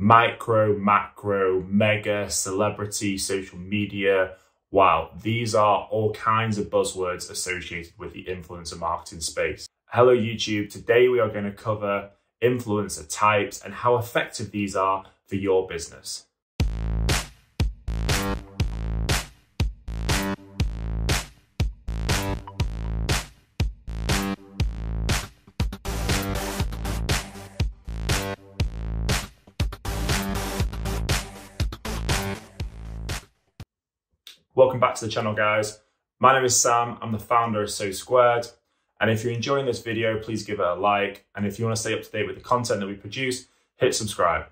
Micro, macro, mega, celebrity, social media. Wow, these are all kinds of buzzwords associated with the influencer marketing space. Hello YouTube, today we are going to cover influencer types and how effective these are for your business. Welcome back to the channel, guys. My name is Sam. I'm the founder of So Squared. And if you're enjoying this video, please give it a like. And if you want to stay up to date with the content that we produce, hit subscribe.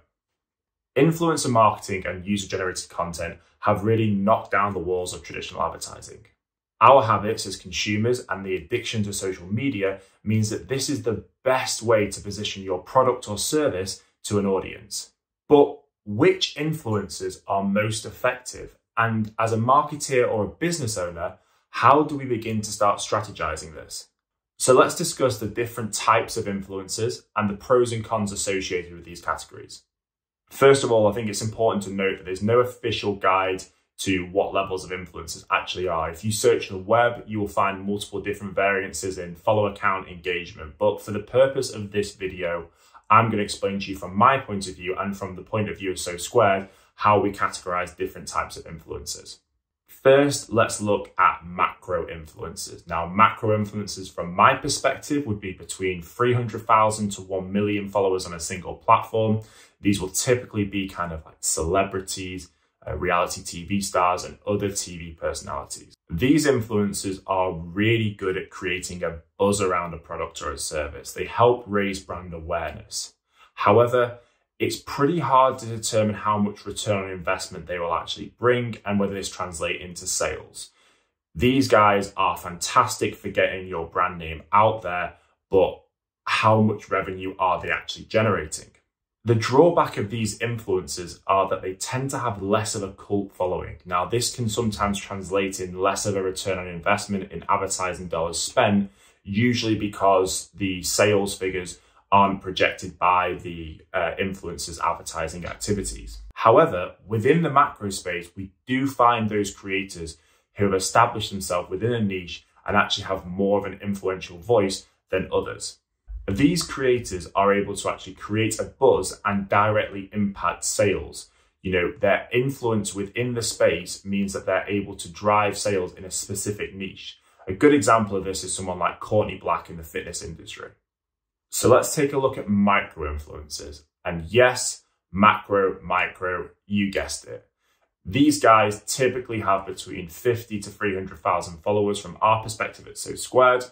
Influencer marketing and user-generated content have really knocked down the walls of traditional advertising. Our habits as consumers and the addiction to social media means that this is the best way to position your product or service to an audience. But which influencers are most effective? And as a marketeer or a business owner, how do we begin to start strategizing this? So let's discuss the different types of influencers and the pros and cons associated with these categories. First of all, I think it's important to note that there's no official guide to what levels of influencers actually are. If you search the web, you will find multiple different variances in follow account engagement. But for the purpose of this video, I'm going to explain to you from my point of view and from the point of view of So Squared, how we categorize different types of influencers. First, let's look at macro influencers. Now, macro influencers from my perspective would be between 300,000 to 1 million followers on a single platform. These will typically be kind of like celebrities, reality TV stars, and other TV personalities. These influencers are really good at creating a buzz around a product or a service. They help raise brand awareness. However, it's pretty hard to determine how much return on investment they will actually bring and whether this translates into sales. These guys are fantastic for getting your brand name out there, but how much revenue are they actually generating? The drawback of these influencers are that they tend to have less of a cult following. Now, this can sometimes translate in less of a return on investment in advertising dollars spent, usually because the sales figures aren't projected by the influencers' advertising activities. However, within the macro space, we do find those creators who have established themselves within a niche and actually have more of an influential voice than others. These creators are able to actually create a buzz and directly impact sales. You know, their influence within the space means that they're able to drive sales in a specific niche. A good example of this is someone like Courtney Black in the fitness industry. So let's take a look at micro influencers. And yes, macro, micro, you guessed it. These guys typically have between 50 to 300,000 followers from our perspective at So Squared.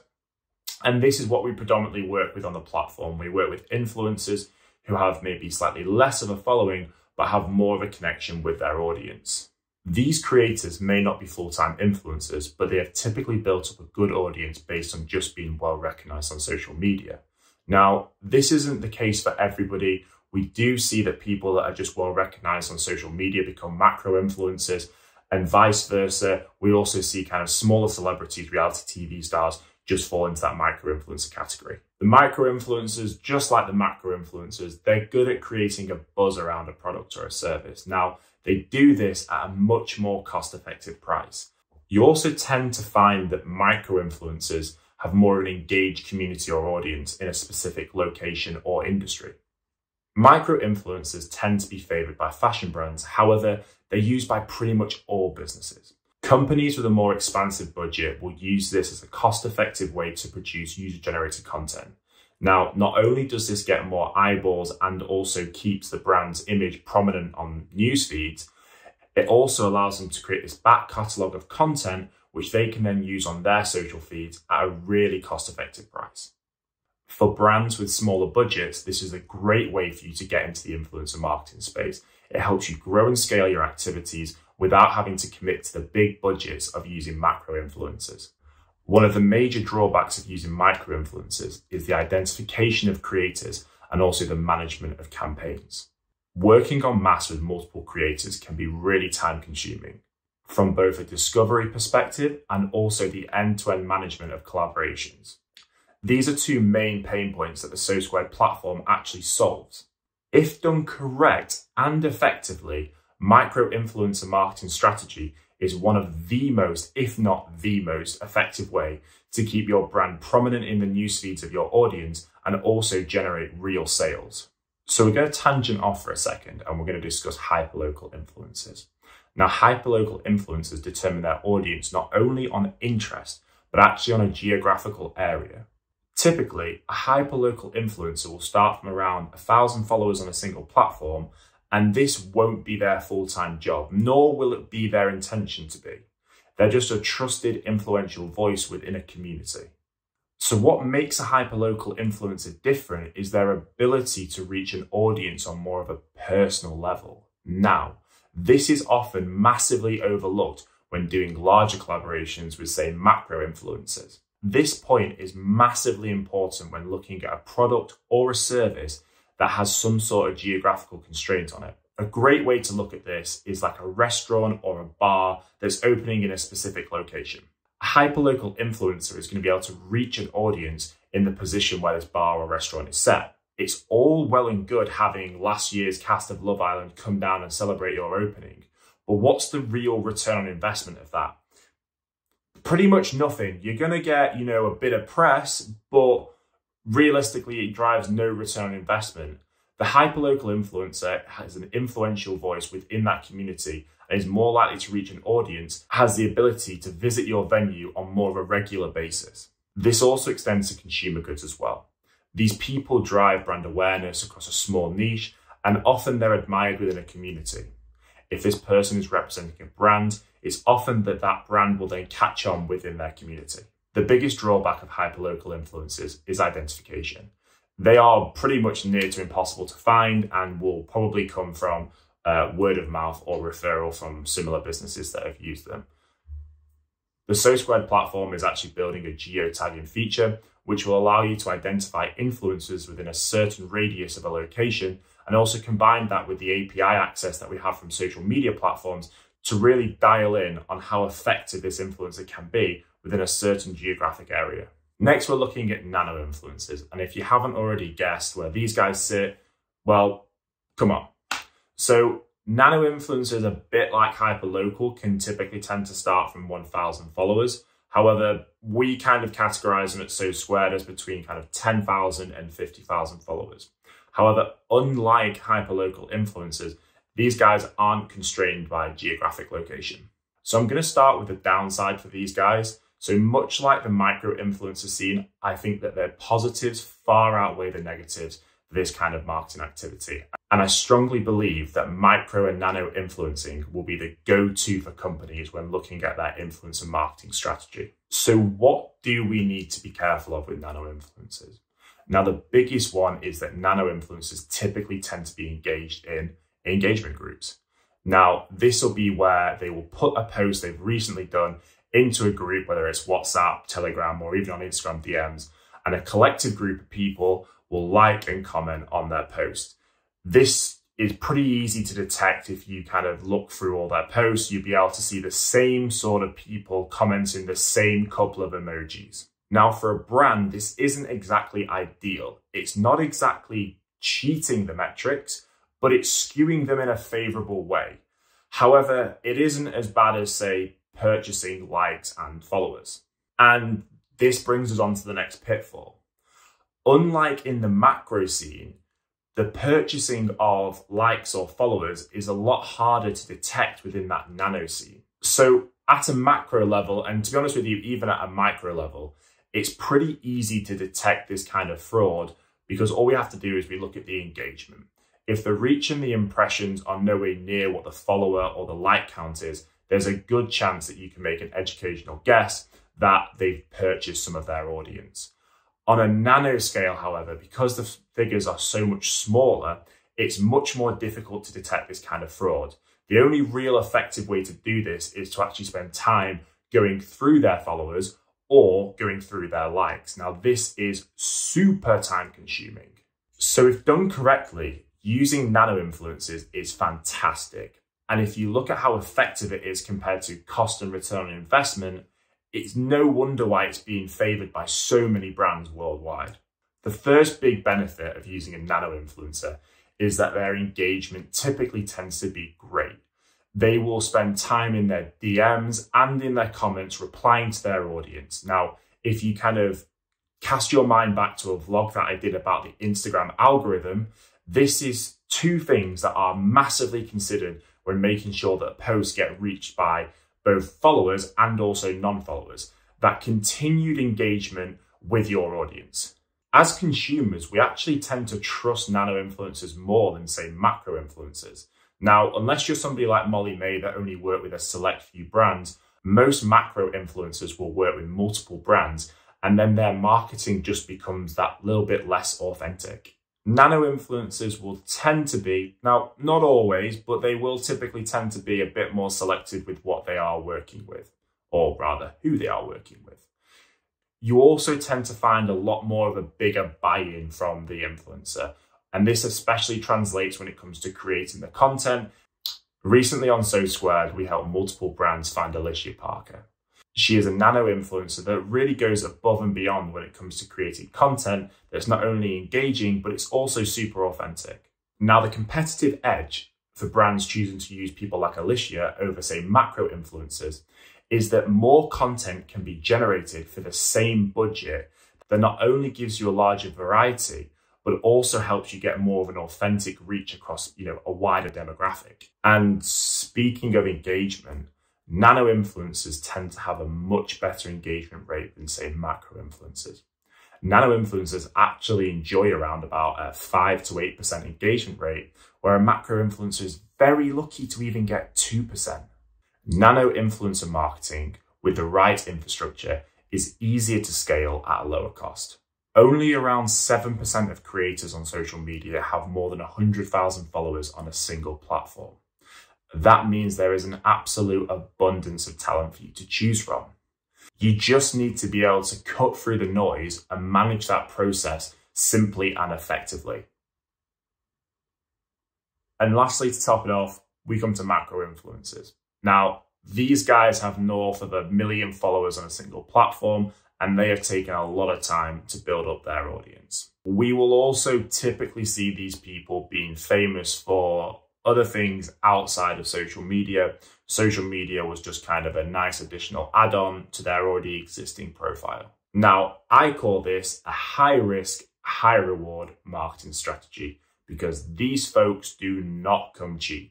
And this is what we predominantly work with on the platform. We work with influencers who have maybe slightly less of a following, but have more of a connection with their audience. These creators may not be full-time influencers, but they have typically built up a good audience based on just being well recognized on social media. Now, this isn't the case for everybody. We do see that people that are just well recognized on social media become macro influencers and vice versa. We also see kind of smaller celebrities, reality TV stars, just fall into that micro influencer category. The micro influencers, just like the macro influencers, they're good at creating a buzz around a product or a service. Now, they do this at a much more cost-effective price. You also tend to find that micro influencers have more of an engaged community or audience in a specific location or industry. Micro influencers tend to be favored by fashion brands. However, they're used by pretty much all businesses. Companies with a more expansive budget will use this as a cost-effective way to produce user-generated content. Now, not only does this get more eyeballs and also keeps the brand's image prominent on news feeds, it also allows them to create this back catalogue of content which they can then use on their social feeds at a really cost-effective price. For brands with smaller budgets, this is a great way for you to get into the influencer marketing space. It helps you grow and scale your activities without having to commit to the big budgets of using macro influencers. One of the major drawbacks of using micro influencers is the identification of creators and also the management of campaigns. Working en masse with multiple creators can be really time consuming, from both a discovery perspective and also the end-to-end management of collaborations. These are two main pain points that the So Squared platform actually solves. If done correct and effectively, micro-influencer marketing strategy is one of the most, if not the most effective way to keep your brand prominent in the news feeds of your audience and also generate real sales. So we're going to tangent off for a second and we're going to discuss hyperlocal influencers. Now, hyperlocal influencers determine their audience not only on interest, but actually on a geographical area. Typically, a hyperlocal influencer will start from around 1,000 followers on a single platform, and this won't be their full-time job, nor will it be their intention to be. They're just a trusted, influential voice within a community. So what makes a hyperlocal influencer different is their ability to reach an audience on more of a personal level. Now, this is often massively overlooked when doing larger collaborations with, say, macro-influencers. This point is massively important when looking at a product or a service that has some sort of geographical constraint on it. A great way to look at this is like a restaurant or a bar that's opening in a specific location. A hyperlocal influencer is going to be able to reach an audience in the position where this bar or restaurant is set. It's all well and good having last year's cast of Love Island come down and celebrate your opening, but what's the real return on investment of that? Pretty much nothing. You're going to get, a bit of press, but realistically, it drives no return on investment. The hyperlocal influencer has an influential voice within that community and is more likely to reach an audience, has the ability to visit your venue on more of a regular basis. This also extends to consumer goods as well. These people drive brand awareness across a small niche, and often they're admired within a community. If this person is representing a brand, it's often that that brand will then catch on within their community. The biggest drawback of hyperlocal influencers is identification. They are pretty much near to impossible to find and will probably come from word of mouth or referral from similar businesses that have used them. The SoSquared platform is actually building a geotagging feature, which will allow you to identify influencers within a certain radius of a location, and also combine that with the API access that we have from social media platforms to really dial in on how effective this influencer can be within a certain geographic area. Next, we're looking at nano influencers. And if you haven't already guessed where these guys sit, well, come on. So nano influencers, a bit like hyperlocal, can typically tend to start from 1,000 followers. However, we kind of categorize them at SoSquared as between kind of 10,000 and 50,000 followers. However, unlike hyperlocal influencers, these guys aren't constrained by geographic location. So I'm going to start with the downside for these guys. So much like the micro-influencer scene, I think that their positives far outweigh the negatives for this kind of marketing activity. And I strongly believe that micro and nano influencing will be the go-to for companies when looking at their influencer marketing strategy. So what do we need to be careful of with nano influencers? Now, the biggest one is that nano influencers typically tend to be engaged in engagement groups. Now, this will be where they will put a post they've recently done into a group, whether it's WhatsApp, Telegram, or even on Instagram DMs, and a collective group of people will like and comment on their post. This is pretty easy to detect if you kind of look through all their posts. You'll be able to see the same sort of people commenting the same couple of emojis. Now, for a brand, this isn't exactly ideal. It's not exactly cheating the metrics, but it's skewing them in a favorable way. However, it isn't as bad as, say, purchasing likes and followers. And this brings us on to the next pitfall. Unlike in the macro scene, the purchasing of likes or followers is a lot harder to detect within that nano scene. So at a macro level, and to be honest with you, even at a micro level, it's pretty easy to detect this kind of fraud because all we have to do is we look at the engagement. If the reach and the impressions are nowhere near what the follower or the like count is, there's a good chance that you can make an educational guess that they've purchased some of their audience. On a nano scale, however, because the figures are so much smaller, it's much more difficult to detect this kind of fraud. The only real effective way to do this is to actually spend time going through their followers or going through their likes. Now, this is super time consuming. So if done correctly, using nano influencers is fantastic. And if you look at how effective it is compared to cost and return on investment, it's no wonder why it's being favored by so many brands worldwide. The first big benefit of using a nano influencer is that their engagement typically tends to be great. They will spend time in their DMs and in their comments replying to their audience. Now, if you kind of cast your mind back to a vlog that I did about the Instagram algorithm, this is two things that are massively considered when making sure that posts get reached by both followers and also non-followers. That continued engagement with your audience. As consumers, we actually tend to trust nano influencers more than, say, macro influencers. Now, unless you're somebody like Molly May that only work with a select few brands, most macro influencers will work with multiple brands, and then their marketing just becomes that little bit less authentic. Nano influencers will tend to be, now not always, but they will typically tend to be a bit more selective with what they are working with, or rather who they are working with. You also tend to find a lot more of a bigger buy-in from the influencer, and this especially translates when it comes to creating the content. Recently on So Squared, we helped multiple brands find Alicia Parker. She is a nano influencer that really goes above and beyond when it comes to creating content that's not only engaging, but it's also super authentic. Now, the competitive edge for brands choosing to use people like Alicia over, say, macro influencers is that more content can be generated for the same budget that not only gives you a larger variety, but also helps you get more of an authentic reach across, a wider demographic. And speaking of engagement, nano influencers tend to have a much better engagement rate than, say, macro influencers. Nano influencers actually enjoy around about a 5 to 8% engagement rate, where a macro influencer is very lucky to even get 2%. Nano influencer marketing with the right infrastructure is easier to scale at a lower cost. Only around 7% of creators on social media have more than 100,000 followers on a single platform. That means there is an absolute abundance of talent for you to choose from. You just need to be able to cut through the noise and manage that process simply and effectively. And lastly, to top it off, we come to macro influencers. Now, these guys have north of 1 million followers on a single platform, and they have taken a lot of time to build up their audience. We will also typically see these people being famous for other things outside of social media. Social media was just kind of a nice additional add-on to their already existing profile. Now, I call this a high-risk, high-reward marketing strategy because these folks do not come cheap.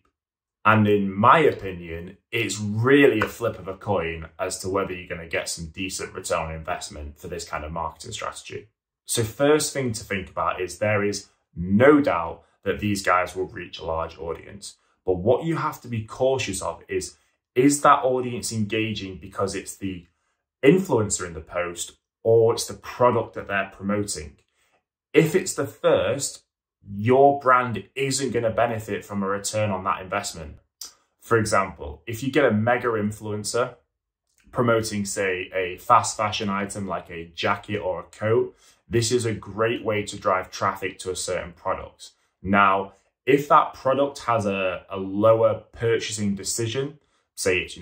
And in my opinion, it's really a flip of a coin as to whether you're going to get some decent return on investment for this kind of marketing strategy. So first thing to think about is there is no doubt that these guys will reach a large audience. But what you have to be cautious of is that audience engaging because it's the influencer in the post or it's the product that they're promoting? If it's the first, your brand isn't going to benefit from a return on that investment. For example, if you get a mega influencer promoting, say, a fast fashion item like a jacket or a coat, this is a great way to drive traffic to a certain product. Now, if that product has a lower purchasing decision, say it's,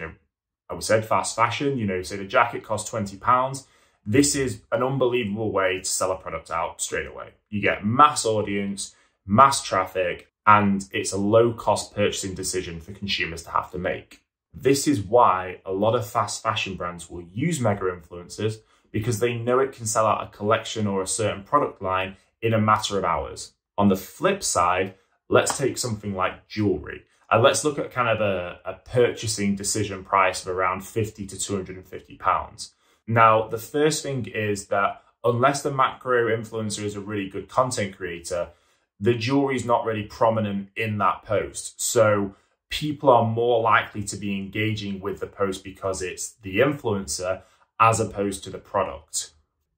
I would say fast fashion, say the jacket costs £20, this is an unbelievable way to sell a product out straight away. You get mass audience, mass traffic, and it's a low cost purchasing decision for consumers to have to make. This is why a lot of fast fashion brands will use mega influencers because they know it can sell out a collection or a certain product line in a matter of hours. On the flip side, let's take something like jewelry. And let's look at kind of a purchasing decision price of around £50 to £250. Now, the first thing is that unless the macro influencer is a really good content creator, the jewelry is not really prominent in that post. So people are more likely to be engaging with the post because it's the influencer as opposed to the product.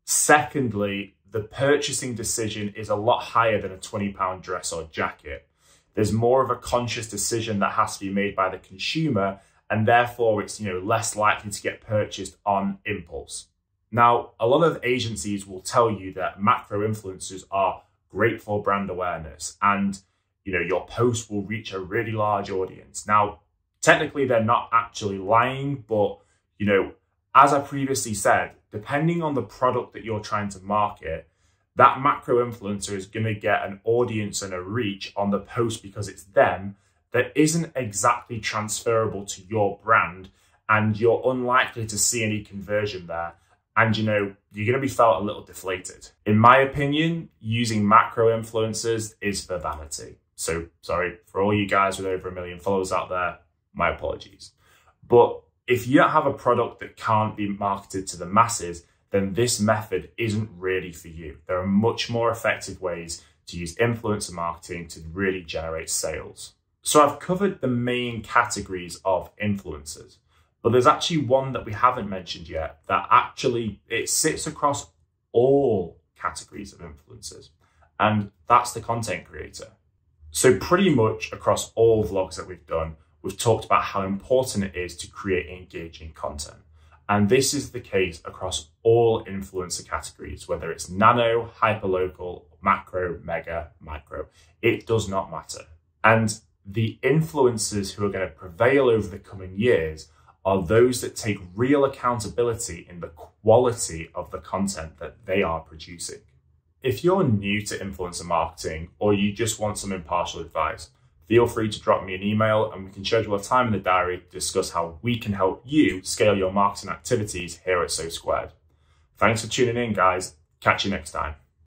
Secondly, the purchasing decision is a lot higher than a £20 dress or jacket. There's more of a conscious decision that has to be made by the consumer, and therefore it's less likely to get purchased on impulse. Now, a lot of agencies will tell you that macro influencers are great for brand awareness and your post will reach a really large audience. Now, technically they're not actually lying, but as I previously said, depending on the product that you're trying to market, That macro influencer is going to get an audience and a reach on the post because it's them that isn't exactly transferable to your brand, and you're unlikely to see any conversion there. And you're going to be felt a little deflated. In my opinion, using macro influencers is for vanity. So sorry for all you guys with over 1 million followers out there, my apologies. But if you don't have a product that can't be marketed to the masses, then this method isn't really for you. There are much more effective ways to use influencer marketing to really generate sales. So I've covered the main categories of influencers. But there's actually one that we haven't mentioned yet that actually it sits across all categories of influencers, and that's the content creator. So pretty much across all vlogs that we've done, we've talked about how important it is to create engaging content. And this is the case across all influencer categories, whether it's nano, hyperlocal, macro, mega, micro, it does not matter. And the influencers who are going to prevail over the coming years are those that take real accountability in the quality of the content that they are producing. If you're new to influencer marketing or you just want some impartial advice, feel free to drop me an email and we can schedule a time in the diary to discuss how we can help you scale your marketing activities here at So Squared. Thanks for tuning in, guys. Catch you next time.